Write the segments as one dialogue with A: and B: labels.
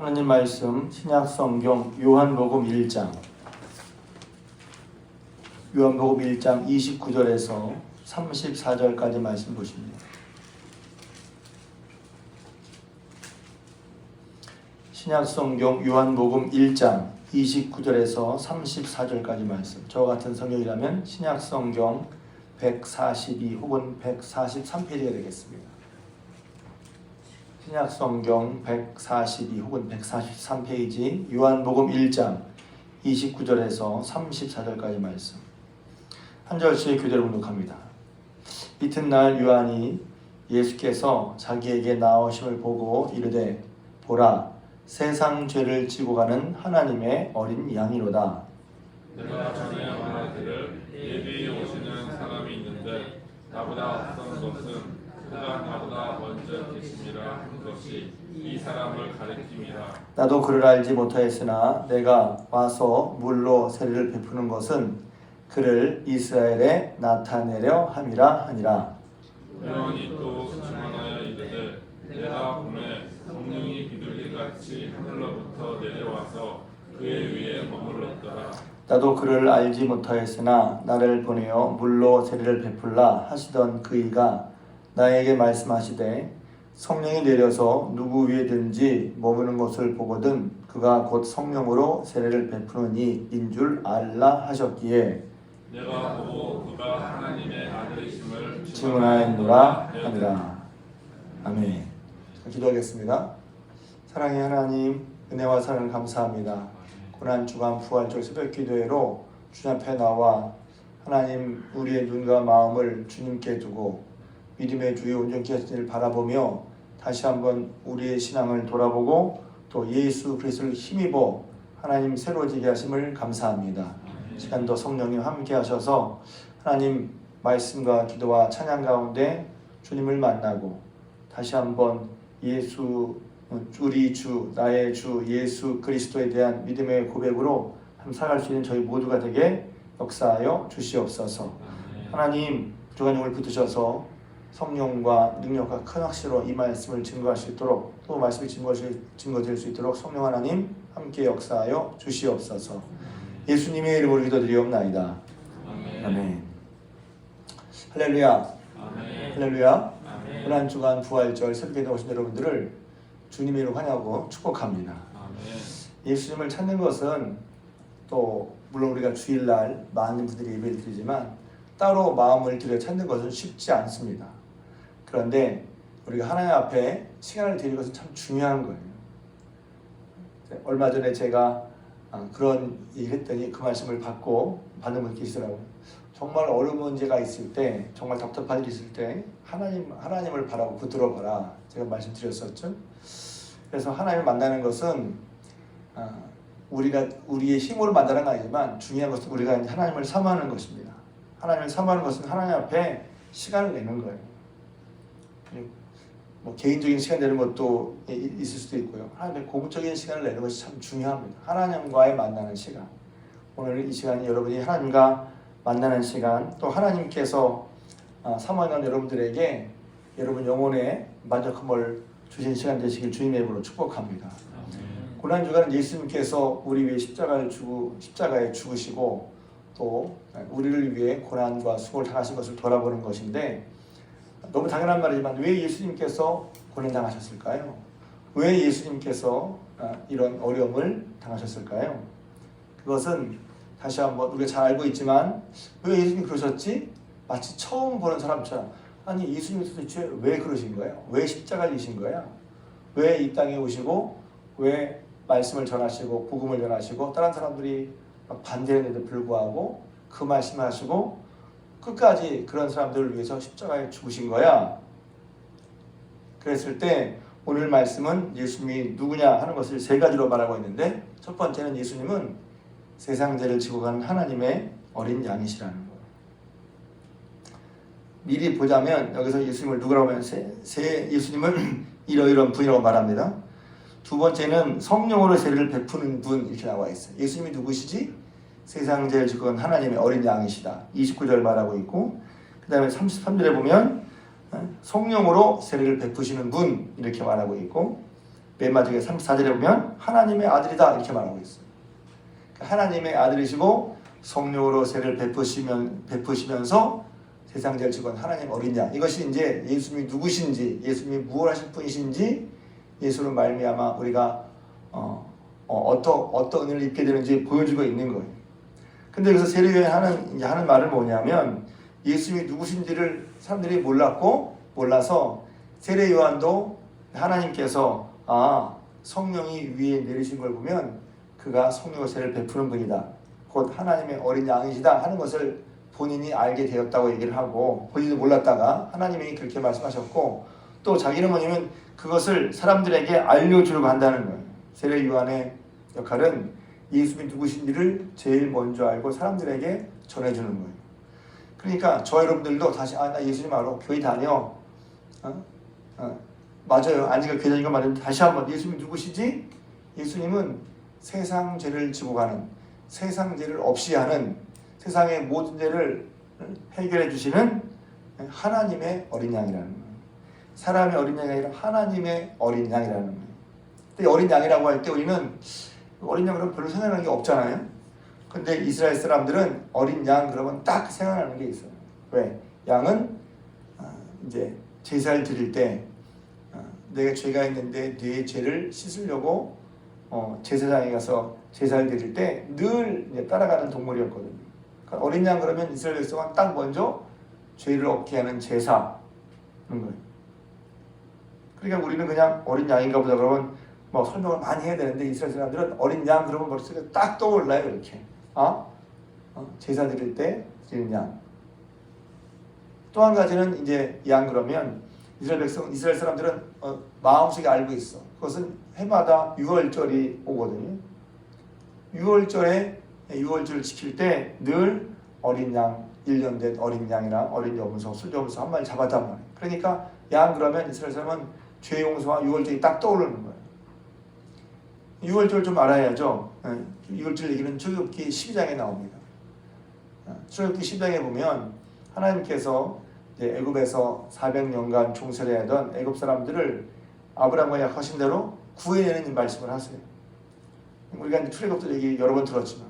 A: 하나님 말씀 신약성경 요한복음 1장 29절에서 34절까지 말씀 보십니다. 신약성경 요한복음 1장 29절에서 34절까지 말씀. 저와 같은 성경이라면 신약성경 142 혹은 143페이지가 되겠습니다. 신약성경 142 혹은 143페이지 요한복음 1장 29절에서 34절까지 말씀. 한 절씩 교대로 봉독합니다. 이튿날 요한이 예수께서 자기에게 나오심을 보고 이르되 보라 세상 죄를 지고 가는 하나님의 어린 양이로다.
B: 내가 전에 말하기를 예비에 오시는 사람이 있는데 나보다 앞선 것은 그가 나보다 먼저 계심이라 한 것이 이 사람을 가리킴이라.
A: 나도 그를 알지 못하였으나 내가 와서 물로 세례를 베푸는 것은 그를 이스라엘에 나타내려 함이라 하니라.
B: 요한이 또 증언하여 이르되 내가 보매 성령이 비둘기같이 하늘로부터 내려와서 그의 위에 머물렀더라.
A: 나도 그를 알지 못하였으나 나를 보내어 물로 세례를 베풀라 하시던 그이가 나에게 말씀하시되 성령이 내려서 누구 위에든지 머무는 것을 보거든 그가 곧 성령으로 세례를 베푸는 이인 줄 알라 하셨기에
B: 내가 보고 그가 하나님의 아들이심을
A: 증언하였노라 하니라. 아멘. 기도하겠습니다. 사랑의 하나님, 은혜와 사랑을 감사합니다. 고난주간 부활절 새벽기도회로 주님 앞에 나와 하나님 우리의 눈과 마음을 주님께 두고 믿음의 주의 온전케 하시기를 바라보며 다시 한번 우리의 신앙을 돌아보고 또 예수 그리스도를 힘입어 하나님 새로워지게 하심을 감사합니다. 시간도 성령님 함께 하셔서 하나님 말씀과 기도와 찬양 가운데 주님을 만나고 다시 한번 예수 우리 주 나의 주 예수 그리스도에 대한 믿음의 고백으로 살아갈 수 있는 저희 모두가 되게 역사하여 주시옵소서. 하나님 부족한 영을 붙으셔서 성령과 능력과 큰 확신으로 이 말씀을 증거할 수 있도록 또 말씀이 증거될 수 있도록 성령 하나님 함께 역사하여 주시옵소서. 예수님의 이름으로 기도드리옵나이다. 아멘. 할렐루야. 할렐루야. 고난주간 부활절 새벽에 오신 여러분들을 주님의 이름으로 환영하고 축복합니다. 예수님을 찾는 것은 또 물론 우리가 주일날 많은 분들이 예배를 드리지만 따로 마음을 들여 찾는 것은 쉽지 않습니다. 그런데 우리가 하나님 앞에 시간을 드리는 것은 참 중요한 거예요. 얼마 전에 제가 그런 얘기를 했더니 그 말씀을 받는 분이 계시더라고요. 정말 어려운 문제가 있을 때, 정말 답답한 일이 있을 때 하나님을 바라고 붙들어봐라. 제가 말씀드렸었죠. 그래서 하나님을 만나는 것은 우리의 힘으로 만나는 건 아니지만 중요한 것은 우리가 하나님을 사모하는 것입니다. 하나님을 사모하는 것은 하나님 앞에 시간을 내는 거예요. 뭐 개인적인 시간 내는 것도 있을 수도 있고요. 하나님의 공적인 시간을 내는 것이 참 중요합니다. 하나님과의 만나는 시간. 오늘 이 시간이 여러분이 하나님과 만나는 시간, 또 하나님께서 사모하는 여러분들에게 여러분 영혼의 만족함을 주신 시간 되시길 주님의 이름으로 축복합니다. 고난주간은 예수님께서 우리 위해 십자가에 죽으시고 또 우리를 위해 고난과 수고를 당하신 것을 돌아보는 것인데 너무 당연한 말이지만 왜 예수님께서 고난당하셨을까요? 왜 예수님께서 이런 어려움을 당하셨을까요? 그것은 다시 한번 우리가 잘 알고 있지만 왜 예수님이 그러셨지? 마치 처음 보는 사람처럼 아니 예수님이 도대체 왜 그러신 거예요? 왜 십자가를 지신 거야? 왜 이 땅에 오시고 왜 말씀을 전하시고 복음을 전하시고 다른 사람들이 반대했는데도 불구하고 그 말씀을 하시고 끝까지 그런 사람들을 위해서 십자가에 죽으신 거야. 그랬을 때 오늘 말씀은 예수님이 누구냐 하는 것을 세 가지로 말하고 있는데 첫 번째는 예수님은 세상 죄를 지고 가는 하나님의 어린 양이시라는 거예요. 미리 보자면 여기서 예수님을 누구라고 하면 예수님은 이러이러한 분이라고 말합니다. 두 번째는 성령으로 세례를 베푸는 분 이렇게 나와 있어요. 예수님이 누구시지? 세상 죄를 지고 간 하나님의 어린 양이시다. 29절 말하고 있고 그 다음에 33절에 보면 성령으로 세례를 베푸시는 분 이렇게 말하고 있고 맨 마지막에 34절에 보면 하나님의 아들이다 이렇게 말하고 있어요. 하나님의 아들이시고 성령으로 세를 베푸시면서 세상 제일 직원 하나님 어린 양, 이것이 이제 예수님이 누구신지, 예수님이 무엇 하실 분이신지, 예수로 말미암아 우리가 어떤 은혜를 입게 되는지 보여주고 있는 거예요. 근데 여기서 세례요한이 하는 말은 뭐냐면, 예수님이 누구신지를 사람들이 몰라서 세례요한도 하나님께서 성령이 위에 내리신 걸 보면 그가 성령의 세를 베푸는 분이다, 곧 하나님의 어린 양이시다 하는 것을 본인이 알게 되었다고 얘기를 하고, 본인도 몰랐다가 하나님이 그렇게 말씀하셨고, 또 자기는 뭐냐면 그것을 사람들에게 알려주려고 한다는 거예요. 세례 요한의 역할은 예수님이 누구신지를 제일 먼저 알고 사람들에게 전해주는 거예요. 그러니까 저 여러분들도 다시 나 예수님 알아, 교회 다녀, 맞아요, 아니가 교회 다니는 거 말인데 다시 한번 예수님이 누구시지? 예수님은 세상 죄를 지고 가는, 세상 죄를 없이 하는, 세상의 모든 죄를 해결해 주시는 하나님의 어린 양이라는 거예요. 사람의 어린 양이 아니라 하나님의 어린 양이라는 거예요. 근데 어린 양이라고 할 때 우리는 어린 양 그러면 별로 생각나는 게 없잖아요. 근데 이스라엘 사람들은 어린 양 그러면 딱 생각나는 게 있어요. 왜? 양은 이제 제사를 드릴 때 내가 죄가 있는데 네 죄를 씻으려고 제사장에 가서 제사를 드릴 때 늘 따라가는 동물이었거든요. 그러니까 어린 양 그러면 이스라엘 백성은 딱 먼저 죄를 없게 하는 제사는 거예요. 그러니까 우리는 그냥 어린 양인가 보다 그러면 설명을 많이 해야 되는데, 이스라엘 사람들은 어린 양 그러면 머릿속에 딱 떠올라요. 이렇게 제사 드릴 때 드리는 양. 또 한 가지는 이제 양 그러면 이스라엘 사람들은 마음속에 알고 있어. 그것은 해마다 6월절이 오거든요. 6월절을 지킬 때 늘 어린 양, 1년 된 어린 양이나 어린 염소, 순염소 한 마리 잡았단 말이에요. 그러니까 양 그러면 이스라엘 사람은 죄 용서와 6월절이 딱 떠오르는 거예요. 6월절 좀 알아야죠. 6월절 얘기는 출애굽기 12장에 나옵니다. 출애굽기 12장에 보면 하나님께서 애굽에서 400년간 종살이하던 애굽 사람들을 아브라함과 약속하신 대로 구해내는 말씀을 하세요. 우리가 이제 출애굽도 얘기 여러 번 들었지만,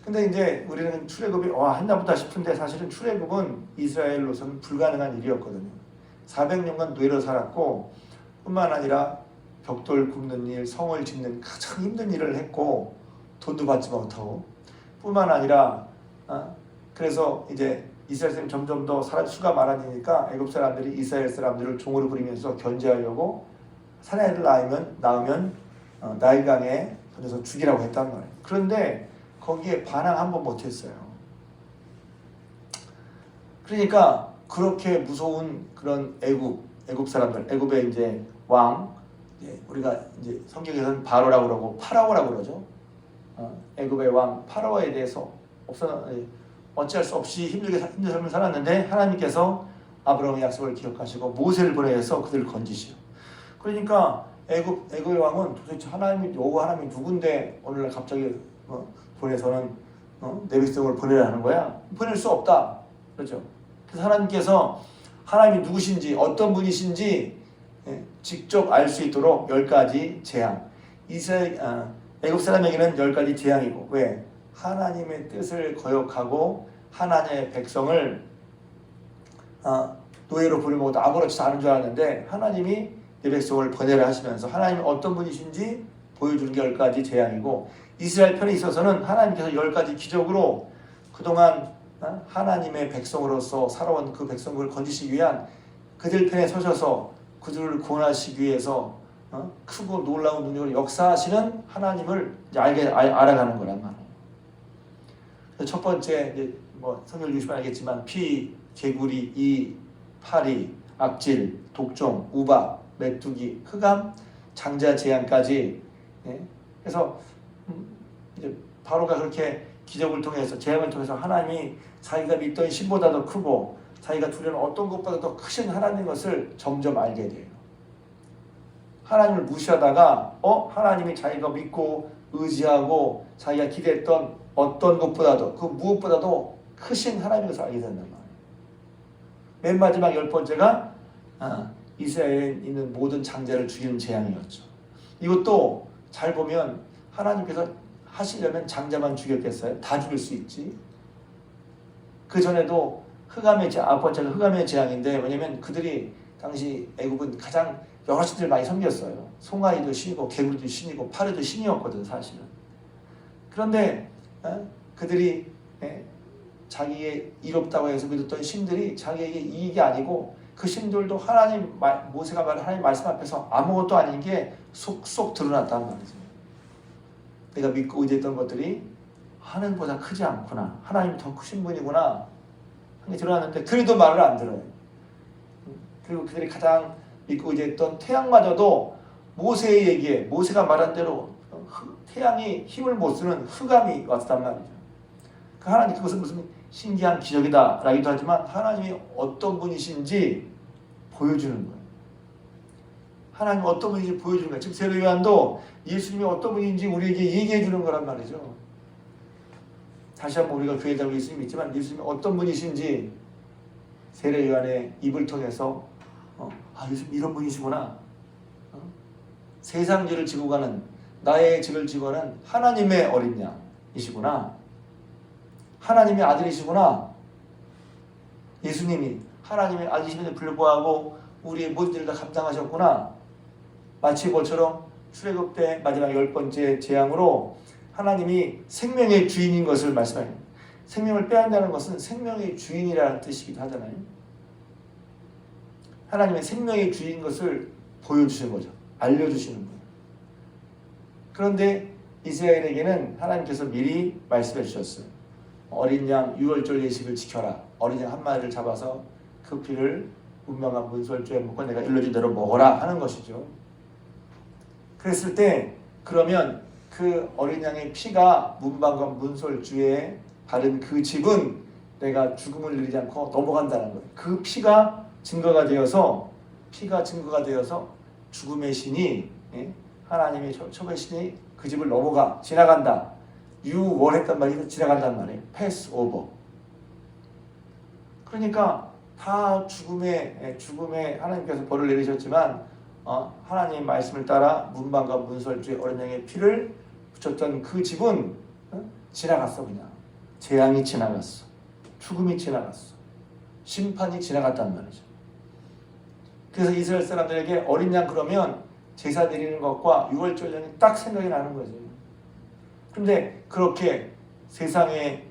A: 근데 이제 우리는 출애굽이 했나보다 싶은데 사실은 출애굽은 이스라엘로서는 불가능한 일이었거든요. 400년간 노예로 살았고, 뿐만 아니라 벽돌 굽는 일, 성을 짓는 가장 힘든 일을 했고, 돈도 받지 못하고, 뿐만 아니라 그래서 이제 이스라엘 사람이 점점 더 사람 수가 많아지니까 애굽 사람들이 이스라엘 사람들을 종으로 부리면서 견제하려고 사내를 낳으면 나일강에 던져서 죽이라고 했단 말이에요. 그런데 거기에 반항 한번 못했어요. 그러니까 그렇게 무서운 그런 애굽 사람들, 애굽의 이제 왕, 우리가 이제 성경에서는 바로라고 그러고 파라오라고 그러죠. 애굽의 왕 파라오에 대해서 어찌할 수 없이 힘든 삶을 살았는데, 하나님께서 아브라함의 약속을 기억하시고 모세를 보내서 그들을 건지시오. 그러니까 애굽의 왕은 도대체 여호와 하나님이 누군데 오늘날 갑자기 보내서는 내 백성을 보내라는 거야? 보낼 수 없다. 그렇죠? 그래서 하나님께서 하나님이 누구신지, 어떤 분이신지 직접 알 수 있도록 10가지 재앙. 애굽 사람에게는 10가지 재앙이고, 왜? 하나님의 뜻을 거역하고 하나님의 백성을 노예로 부려먹고 아무렇지도 않은 줄 알았는데, 하나님이 내 백성을 보내라 하시면서 하나님이 어떤 분이신지 보여주는 게 10가지 재앙이고, 이스라엘 편에 있어서는 하나님께서 10가지 기적으로 그동안 하나님의 백성으로서 살아온 그 백성을 건지시기 위한, 그들 편에 서셔서 그들을 구원하시기 위해서 크고 놀라운 능력을 역사하시는 하나님을 알아가는 거란 말이에요. 첫 번째, 이제 성경을 읽으시면 알겠지만, 피, 개구리, 이, 파리, 악질, 독종, 우박, 메뚜기, 흑암, 장자 재앙까지. 그래서 이제 바로가 그렇게 기적을 통해서, 재앙을 통해서 하나님이 자기가 믿던 신보다 더 크고 자기가 두려운 어떤 것보다 더 크신 하나님인 것을 점점 알게 돼요. 하나님을 무시하다가 하나님이 자기가 믿고 의지하고 자기가 기대했던 어떤 것보다도, 그 무엇보다도 크신 하나님인 것을 알게 된단 말이에요. 맨 마지막 10번째가 이스라엘에 있는 모든 장자를 죽이는 재앙이었죠. 이것도 잘 보면 하나님께서 하시려면 장자만 죽였겠어요? 다 죽일 수 있지. 그 전에도 아버지가 흑암의 재앙인데, 왜냐면 그들이 당시 애굽은 가장 여러 신들을 많이 섬겼어요. 송아지도 신이고 개구리도 신이고 파리도 신이었거든 사실은. 그런데 그들이 자기의 이롭다고 해서 믿었던 신들이 자기에게 이익이 아니고, 그 신들도 모세가 말한 하나님 말씀 앞에서 아무것도 아닌 게 쏙쏙 드러났단 말이죠. 내가 믿고 의지했던 것들이 하나님보다 크지 않구나, 하나님이 더 크신 분이구나 하는 게 드러났는데, 그래도 말을 안 들어요. 그리고 그들이 가장 믿고 의지했던 태양마저도 모세의 얘기에, 모세가 말한 대로 태양이 힘을 못 쓰는 흑암이 왔단 말이죠. 하나님, 그것은 무슨 신기한 기적이다 라기도 하지만 하나님이 어떤 분이신지 보여주는 거예요. 하나님이 어떤 분인지 보여주는 거예요. 지금 세례 요한도 예수님이 어떤 분인지 우리에게 얘기해 주는 거란 말이죠. 다시 한번 우리가 교회에 다니고 예수님 믿지만 예수님이 어떤 분이신지 세례 요한의 입을 통해서 예수님 이런 분이시구나. 세상 죄를 지고 가는, 나의 죄를 지고 가는 하나님의 어린 양이시구나. 하나님의 아들이시구나. 예수님이 하나님의 아들이심에도 불구하고 우리의 모든 일을 다 감당하셨구나. 마치 뭐처럼 출애굽 때 마지막 10번째 재앙으로 하나님이 생명의 주인인 것을 말씀합니다. 생명을 빼앗는다는 것은 생명의 주인이라는 뜻이기도 하잖아요. 하나님의 생명의 주인인 것을 보여주시는 거죠. 알려주시는 거예요. 그런데 이스라엘에게는 하나님께서 미리 말씀해 주셨어요. 어린 양 유월절 예식을 지켜라. 어린 양 한 마리를 잡아서 그 피를 문방과 문설주에 묻고 내가 일러준 대로 먹어라 하는 것이죠. 그랬을 때 그러면 그 어린 양의 피가 문방과 문설주에 바른 그 집은 내가 죽음을 내리지 않고 넘어간다는 거예요. 그 피가 증거가 되어서 죽음의 신이, 하나님의 처벌 신이 그 집을 넘어가 지나간다. 유월했단 말이에요. 지나간단 말이에요. 패스 오버. 그러니까 다 죽음에 하나님께서 벌을 내리셨지만 하나님 말씀을 따라 문방과 문설주에 어린 양의 피를 붙였던 그 집은 지나갔어. 그냥 재앙이 지나갔어. 죽음이 지나갔어. 심판이 지나갔단 말이죠. 그래서 이스라엘 사람들에게 어린 양 그러면 제사 드리는 것과 유월절량이 딱 생각이 나는 거죠. 그런데 그렇게 세상의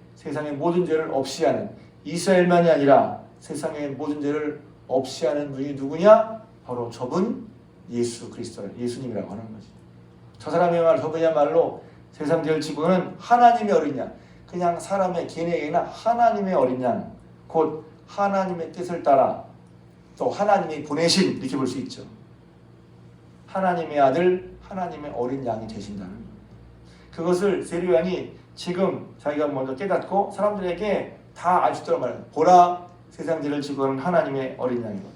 A: 모든 죄를 없이 하는, 이스라엘만이 아니라 세상의 모든 죄를 없이 하는 분이 누구냐? 바로 저분 예수 그리스도, 예수님이라고 하는 거지. 저 사람의 말, 저분이야말로 세상 죄를 지고는 하나님의 어린 양, 그냥 사람의 개인에게나 하나님의 어린 양, 곧 하나님의 뜻을 따라 또 하나님이 보내신, 이렇게 볼 수 있죠. 하나님의 아들, 하나님의 어린 양이 되신다는 거예요. 그것을 세례 요한이 지금 자기가 먼저 깨닫고 사람들에게 다 알 수 있도록 말해요. 보라, 세상 죄를 지고 가는 하나님의 어린 양이거든.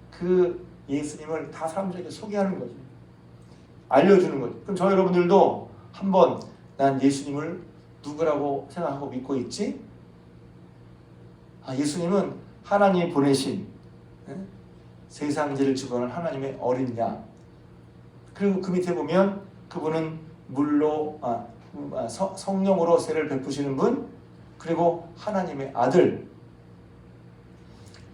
A: 그 예수님을 다 사람들에게 소개하는 거죠. 알려주는 거죠. 그럼 저 여러분들도 한번 난 예수님을 누구라고 생각하고 믿고 있지? 예수님은 하나님이 보내신 세상 죄를 지고 가는 하나님의 어린 양. 그리고 그 밑에 보면 그분은 물로 성령으로 세례를 베푸시는 분, 그리고 하나님의 아들.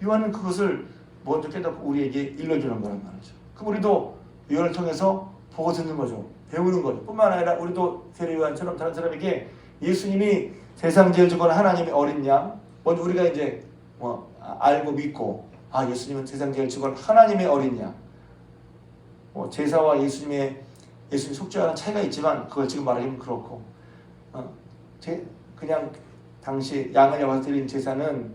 A: 요한은 그것을 먼저 깨닫고 우리에게 일러주는 거란 말이죠. 그럼 우리도 요한을 통해서 보고 듣는 거죠. 배우는 거죠. 뿐만 아니라 우리도 세례 요한처럼 다른 사람에게 예수님이 세상 죄를 지고 가는 하나님의 어린 양, 먼저 우리가 이제 알고 믿고 예수님은 세상 죄를 지고 가는 하나님의 어린 양. 제사와 예수님 속죄와는 차이가 있지만 그걸 지금 말하기는 그렇고, 그냥 당시 양을 잡아서 드린 제사는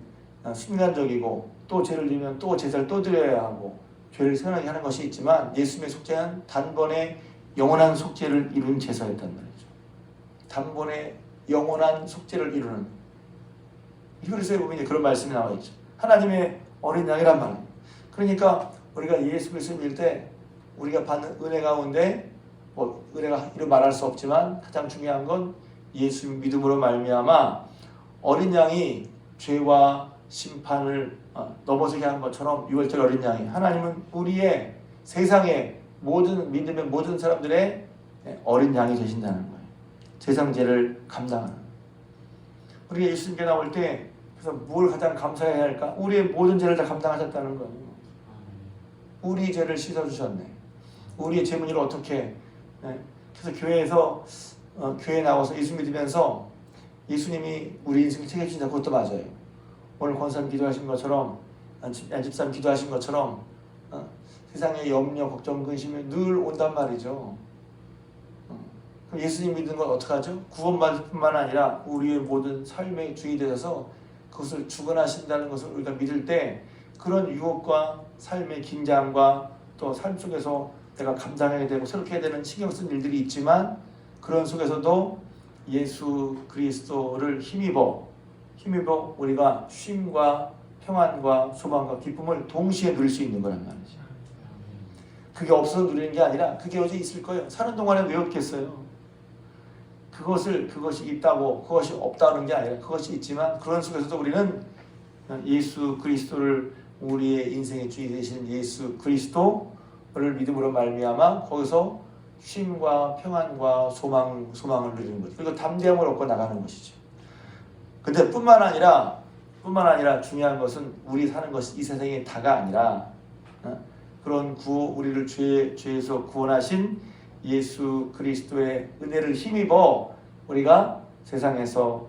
A: 순간적이고, 또 죄를 지면 또 제사를 또 드려야 하고 죄를 생각하게 하는 것이 있지만, 예수님의 속죄는 단번에 영원한 속죄를 이룬 제사였단 말이죠. 단번에 영원한 속죄를 이루는, 히브리서에 보면 이제 그런 말씀이 나와 있죠. 하나님의 어린 양이란 말이에요. 그러니까 우리가 예수 그리스도를 믿을 때 우리가 받는 은혜 가운데, 은혜가 이루 말할 수 없지만 가장 중요한 건 예수 믿음으로 말미암아 어린 양이 죄와 심판을 넘어서게 한 것처럼, 유월절 어린 양이, 하나님은 우리의 세상의 모든 믿음의 모든 사람들의 어린 양이 되신다는 거예요. 세상 죄를 감당하는. 우리가 예수님께 나올 때 그래서 뭘 가장 감사해야 할까? 우리의 모든 죄를 다 감당하셨다는 거예요. 우리 죄를 씻어주셨네. 우리의 죄 문제를 어떻게 그래서 교회에서 교회에 나와서 예수 믿으면서 예수님이 우리 인생을 책임진다. 그것도 맞아요. 오늘 권사님 기도하신 것처럼 안집사님 기도하신 것처럼 세상에 염려, 걱정, 근심이 늘 온단 말이죠. 그럼 예수님 믿는 건 어떡하죠? 구원받을 뿐만 아니라 우리의 모든 삶의 주인이 되셔서 그것을 주관하신다는 것을 우리가 믿을 때 그런 유혹과 삶의 긴장과 또 삶 속에서 내가 감당해야 되고 새롭게 해야 되는 신경 쓴 일들이 있지만 그런 속에서도 예수 그리스도를 힘입어 우리가 쉼과 평안과 소망과 기쁨을 동시에 누릴 수 있는 거란 말이죠. 그게 없어서 누리는 게 아니라 그게 어디 있을 거예요. 사는 동안에 왜 없겠어요? 그것이 있다고 그것이 없다는 게 아니라 그것이 있지만 그런 속에서도 우리는 예수 그리스도를 우리의 인생의 주인 되시는 예수 그리스도를 믿음으로 말미암아 거기서 쉼과 평안과 소망을 누리는 거죠. 그리고 담대함을 얻고 나가는 것이죠. 근데 뿐만 아니라 중요한 것은 우리 사는 것이 이 세상의 다가 아니라 그런 우리를 죄에서 구원하신 예수 그리스도의 은혜를 힘입어 우리가 세상에서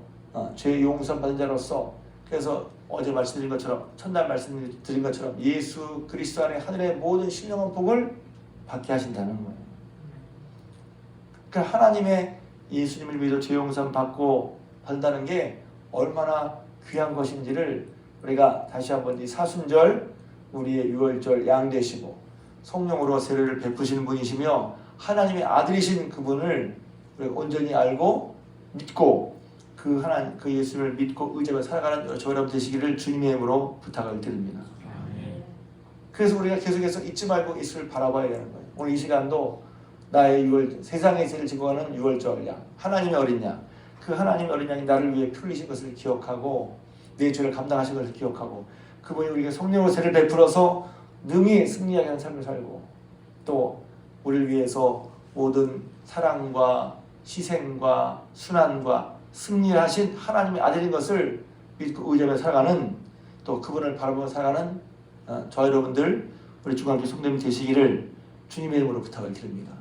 A: 죄 용서 받은 자로서 그래서 어제 말씀드린 것처럼 첫날 말씀드린 것처럼 예수 그리스도 안에 하늘의 모든 신령한 복을 받게 하신다는 거예요. 그러니까 하나님의 예수님을 믿어 죄 용서 받고 받는다는 게 얼마나 귀한 것인지를 우리가 다시 한번 이 사순절 우리의 유월절 양 되시고 성령으로 세례를 베푸시는 분이시며 하나님의 아들이신 그분을 우리가 온전히 알고 믿고 그 예수를 믿고 의지하며 살아가는 저 여러분 되시기를 주님의 이름으로 부탁을 드립니다. 그래서 우리가 계속해서 잊지 말고 예수를 바라봐야 되는 거예요. 오늘 이 시간도 나의 세상의 죄를 지고 가는 유월절 양, 하나님의 어린 양, 그 하나님의 어린 양이 나를 위해 피 흘리신 것을 기억하고 내 죄를 감당하신 것을 기억하고 그분이 우리에게 성령으로 세를 베풀어서 능히 승리하게 하는 삶을 살고 또 우리를 위해서 모든 사랑과 희생과 순환과 승리를 하신 하나님의 아들인 것을 믿고 의지하며 살아가는 또 그분을 바라보며 살아가는 저 여러분들 우리 중앙교 성도님 되시기를 주님의 이름으로 부탁을 드립니다.